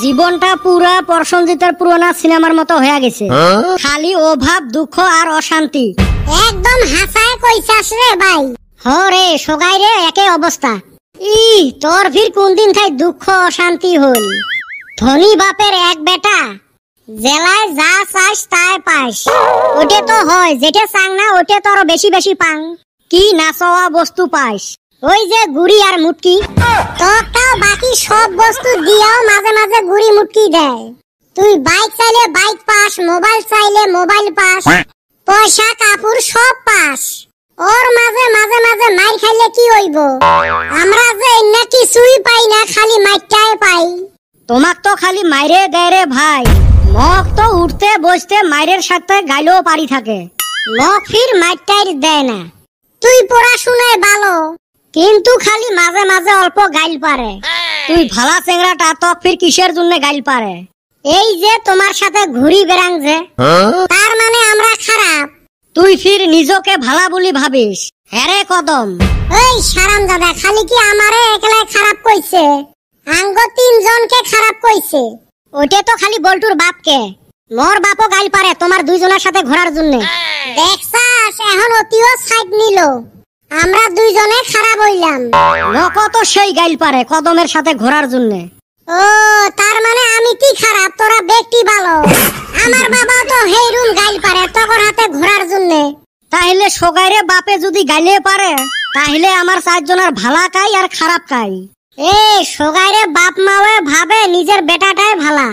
জীবনটা পুরা প্রসেনজিতের পুরোনো সিনেমার মতো হয়ে গেছে। খালি অভাব, দুঃখ আর অশান্তি। একদম হাসায় কইছাস রে ভাই। হরে সগাই রে একই অবস্থা। তোর ফির কোন দিন থাই দুঃখ অশান্তি হল। ধনী বাপের এক বেটা, জেলায় যা চাস তাই পাস। ওটে তো হয়, যেটা চাং না ওটে তো আরো বেশি বেশি পাং। কি না চাওয়া বস্তু পাইস, ওই যে গুড়ি আর মুটকি। তোরটাও বাকি সব বস্তু দিয়াও মাঝে মাঝে গুড়ি মুটকি দেয়। তুই বাইক চাইলে বাইক পাস, মোবাইল চাইলে মোবাইল পাস, পয়সা কাপড় সব পাস। ওর মাঝে মাঝে মাঝে মাইর খাইলে কি হইব? আমরা যে না কিছুই পাই না, খালি মাইরটাই পাই। তোমাক তো খালি মাইরে দেয় রে ভাই। মক তো উঠতে বসতে মাইরের সাথে গাইলেও পারি থাকে, মক ফির মাইরটাই দেয় না। তুই পড়াশোনায় ভালো, কিন্তু খালি মাঝে মাঝে অল্প গাইল পারে। তুই ভালা চেংড়াটা তো ফির কিসের জন্য গাইল পারে? এই যে তোমার সাথে ঘুরি বেড়াং যে, তার মানে আমরা খারাপ? তুই ফির নিজকে ভালা বলি ভাবিস? হ্যারে কদম, এই সারাম দাদা খালি কি আমারে একলাই খারাপ কইছে? আঙ্গ তিনজনকে খারাপ কইছে। ওইটা তো খালি বল্টুর বাপকে। মোর বাপও গাইল পারে তোমার দুইজনের সাথে ঘোরার জন্য। দেখছাস এখন অতিও সাইড নিল, আমরা দুইজনে খারাপ হইলাম। মকো তো সেই গাইল পারে কদমের সাথে ঘোরার জন্য। ও তার মানে আমি কি খারাপ, তোরা ব্যক্তি ভালো। আমার বাবা তো হেই রুম গাইল পারে তখন হাতে ঘোরার জন্য। তাহলে সগাইরে বাপে যদি গাইলে পারে, তাহলে আমার চারজনের ভালা কাই আর খারাপ কাই? এ সগাইরে বাপ মাওয়ে ভাবে নিজের বেটাটাই ভালা,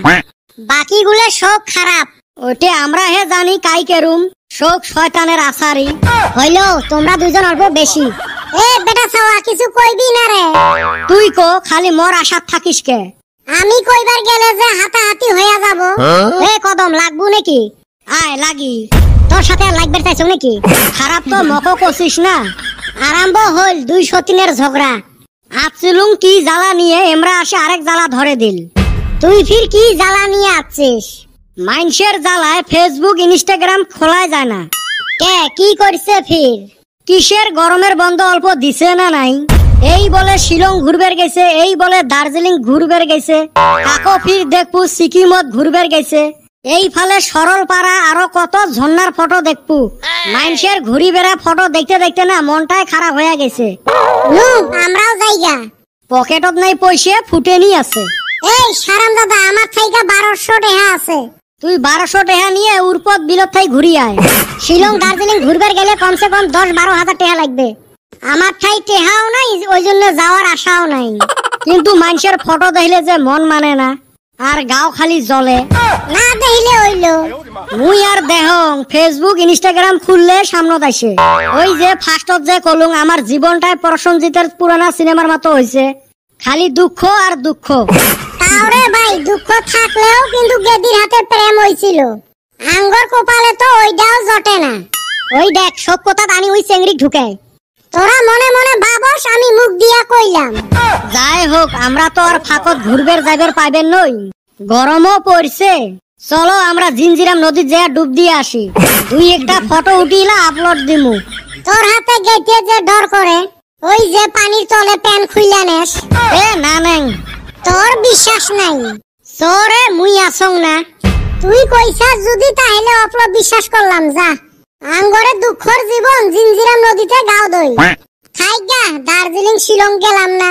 বাকিগুলো সব খারাপ। ওটে আমরা হে জানি কাই কেরুম, শোক শয়তানের আসারি। হইলো তোমরা দুইজন অল্প বেশি। এ বেটা ছাওয়া কিছু কইবি না রে? তুই কো খালি মোর আশাত থাকিস কে? আমি কইবার গেলে যে হাতাহাতি হইয়া যাব। এ কদম লাগবো নাকি? আয় লাগি। তোর সাথে লাগবে চাইছো নাকি? খারাপ তো মকো কছিস না। আরম্ভ হল 203 ঝগড়া। আছিলুম কি জ্বালা নিয়ে, এমরা আসে আরেক জ্বালা ধরে দিল। তুই ফির কি জ্বালা নিয়ে আসছিস? মাইনসের জ্বালায় ফেসবুক ইনস্টাগ্রাম খোলাই যায় না। কে কি করছে ফির? কিসের গরমের বন্ধ অল্প দিছে না নাই? এই বলে শিলং ঘুরবের গেছে, এই বলে দার্জিলিং ঘুরবের গেছে, কাকো ফির দেখবো সিকিমত ঘুরবের গেছে। এই ফালে সরল পাড়া আরো কত ঝর্ণার ফটো দেখবো। মাইনসের ঘুরি বেড়া ফটো দেখতে দেখতে না মনটাই খারাপ হয়ে গেছে। আমরাও যাইগা। পকেটত নাই পয়সা, ফুটেনি আছে। এই সারাম দাদা আমার থাইকা 1200 টাকা আছে। তুই 1200 টাকা নিয়ে উরপত বিলত থাই ঘুরি আয়। শিলং দার্জিলিং ঘুরবার গেলে কমসে কম 10-12 হাজার টাকা লাগবে। আমার ঠাই টেহাও নাই, ওই জন্য যাওয়ার আশাও নাই। কিন্তু মানুষের ফটো দেখলে যে মন মানে না, আর গাও খালি জ্বলে। না দেখলে হইলো। মুই আর দেহং ফেসবুক ইনস্টাগ্রাম খুললে সামনত আসে। ওই যে ফার্স্টত যে কলুং আমার জীবনটাই প্রসেনজিতের পুরানা সিনেমার মতো হইছে, খালি দুঃখ আর দুঃখ। তাওরে ভাই দুঃখ থাকলেও কিন্তু গেদির হাতে প্রেম হইছিল। আঙ্গর কপালে তো ওইটাও জটে না। ওই দেখ সব কথা আনি ওই চেংড়ি ঢুকায়। তোরা মনে মনে ভাবস আমি মুখ দিয়া কইলাম। যাই হোক আমরা তো আর ফাঁকত ঘুরবের যাইবার পাইবেন নই। গরমও পড়ছে, চলো আমরা জিঞ্জিরাম নদীর জায়গা ডুব দিয়ে আসি। দুই একটা ফটো উঠিলা আপলোড দিমু। তোর হাতে গেতে যে ডর করে, ওই যে পানির তলে প্যান খুইলা নেস। এ না নাই, তোর বিশ্বাস নাই। সরে মুই আসং না। তুই কইছাস যদি তাহলে অপল বিশ্বাস করলাম। যা আঙ্গরে দুঃখর জীবন জিঞ্জিরাম নদীতে গাও দই খাইগা। দার্জিলিং শিলং গেলাম না।